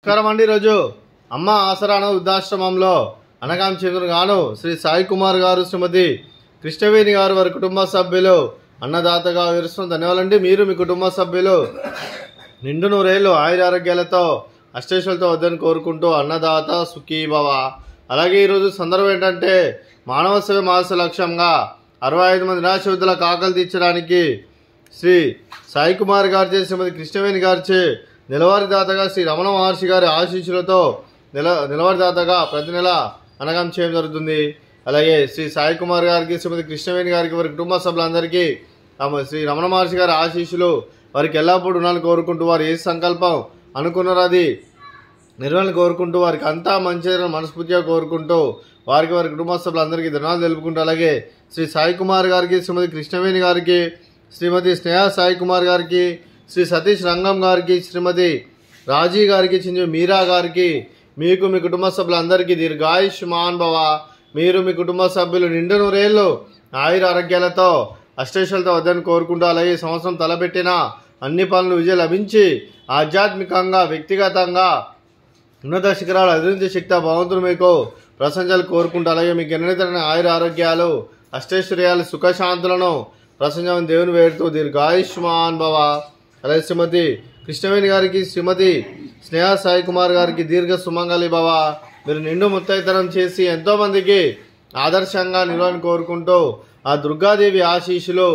నమస్కారం అండి। ఈరోజు అమ్మ ఆసరాన వృద్ధాశ్రమంలో అనగాం చెందును గాను శ్రీ సాయి కుమార్ గారు, శ్రీమతి కృష్ణవేణి గారు వారి కుటుంబ సభ్యులు అన్నదాతగా వివరిస్తున్న ధన్యవాదాలండి। మీరు మీ కుటుంబ సభ్యులు నిండు నూరేళ్లు ఆయుర ఆరోగ్యాలతో అష్టైశ్వర్యాలతో వద్దని కోరుకుంటూ అన్నదాత సుఖీభవ। అలాగే ఈరోజు సందర్భం ఏంటంటే మానవ సేవ మాస లక్ష్యంగా 65 మంది నిరాశ్రితులకు ఆకలి తీర్చడానికి శ్రీ సాయి కుమార్ గారిచే, శ్రీమతి కృష్ణవేణి గారిచే నెలవారీదాతగా శ్రీ రమణ మహర్షి గారి ఆశీస్సులతో నెలవారీదాతగా ప్రతి నెల అనగం చేయడం జరుగుతుంది। అలాగే శ్రీ సాయి కుమార్ గారికి, శ్రీమతి కృష్ణవేణి గారికి, వారి కుటుంబ సభ్యులందరికీ శ్రీ రమణ మహర్షి గారి ఆశీస్సులు వారికి ఎల్లప్పుడూ ఉండాలని కోరుకుంటూ, వారు ఏ సంకల్పం అనుకున్నారో అది నిర్వహణ కోరుకుంటూ, వారికి అంతా మంచి మనస్ఫూర్తిగా కోరుకుంటూ వారికి వారి కుటుంబ సభ్యులందరికీ ధన్యవాదాలు తెలుపుకుంటూ, అలాగే శ్రీ సాయి కుమార్ గారికి, శ్రీమతి కృష్ణవేణి గారికి, శ్రీమతి స్నేహ సాయి కుమార్ గారికి, శ్రీ సతీష్ రంగం గారికి, శ్రీమతి రాజీ గారికి, చిన్న మీరా గారికి, మీకు మీ కుటుంబ సభ్యులందరికీ దీర్ఘాయుష్మాన్ భవ। మీరు మీ కుటుంబ సభ్యులు నిండు నూరేళ్లు ఆయుర ఆరోగ్యాలతో అష్టైశ్వర్యాలతో వద్దని కోరుకుంటూ, అలాగే సంవత్సరం తలపెట్టిన అన్ని పనులు విజయం లభించి ఆధ్యాత్మికంగా వ్యక్తిగతంగా ఉన్నత శిఖరాలు అధిరించే శక్తి భగవంతుడు మీకు ప్రశంసలు కోరుకుంటూ, అలాగే మీకు ఎన్నైనా ఆయుర ఆరోగ్యాలు అష్టైశ్వర్యాలు సుఖశాంతులను ప్రసంగం దేవుని వేడుతూ దీర్ఘాయుష్మాన్ భవ। అలాగే శ్రీమతి కృష్ణవేణి గారికి, శ్రీమతి స్నేహ సాయి కుమార్ గారికి దీర్ఘ సుమంగళి భవ। మీరు నిండు ముత్తైతనం చేసి ఎంతోమందికి ఆదర్శంగా నిలవాలని కోరుకుంటూ, ఆ దుర్గాదేవి ఆశీస్సులు,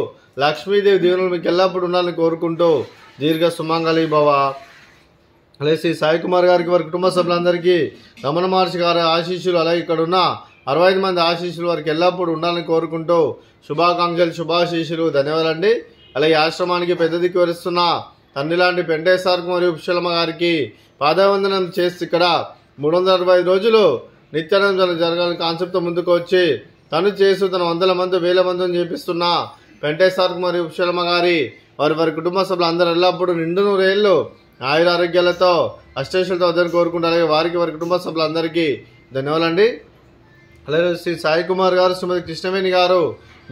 లక్ష్మీదేవి దీవెనలు మీకు ఎల్లప్పుడూ ఉండాలని కోరుకుంటూ దీర్ఘ సుమంగళి భవ। అలాగే శ్రీ సాయి కుమార్ గారికి, వారి కుటుంబ సభ్యులందరికీ రమణ మహర్షి గారి ఆశీస్సులు, అలాగే ఇక్కడ ఉన్న 65 మంది ఆశీస్సులు వారికి ఎల్లప్పుడూ ఉండాలని కోరుకుంటూ శుభాకాంక్షలు, శుభాశీస్సులు, ధన్యవాదాలండి। అలాగే ఆశ్రమానికి పెద్ద దిక్కు వరిస్తున్న తండ్రి లాంటి పెంటేశ్వరకు మరియు పుష్పలమ్మ గారికి పాదవందనం చేసి ఇక్కడ 365 రోజులు నిత్యానందం జరగాలని కాన్సెప్ట్తో ముందుకు వచ్చి తను చేస్తూ తన వందల మంది వేల మందిని చేపిస్తున్న పెంటేశ్వరకు మరియు పుష్పలమ్మ గారి వారి కుటుంబ సభ్యులు అందరూ ఎల్లప్పుడూ నిండు నూరేళ్లు ఆయుర ఆరోగ్యాలతో అష్టైశ్వర్యాలతో వద్దని కోరుకుంటారు। అలాగే వారి కుటుంబ సభ్యులందరికీ ధన్యవాదాలండి। అలాగే శ్రీ సాయి కుమార్ గారు, శ్రీమతి కృష్ణవేణి గారు,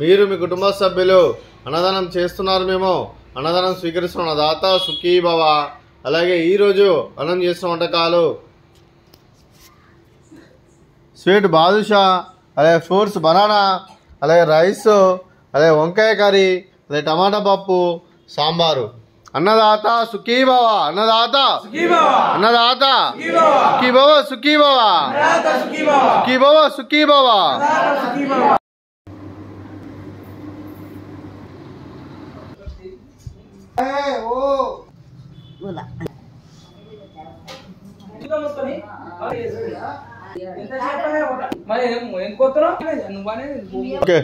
మీరు మీ కుటుంబ సభ్యులు అన్నదానం చేస్తున్నారు, మేము అన్నదానం స్వీకరిస్తున్న దాత సుఖీభవ। అలాగే ఈరోజు అన్నం చేస్తున్న వంటకాలు స్వీట్ బాదుషా, అలాగే ఫ్రూట్స్ బనానా, అలాగే రైస్, అలాగే వంకాయ కర్రీ, అలాగే టమాటా పప్పు, సాంబారు। అన్నదాత సుఖీభవ, అన్నదాత అన్నదాత సుఖీభవ, సుఖీభవ సుఖీభవ, సుఖీభవ। ఓకే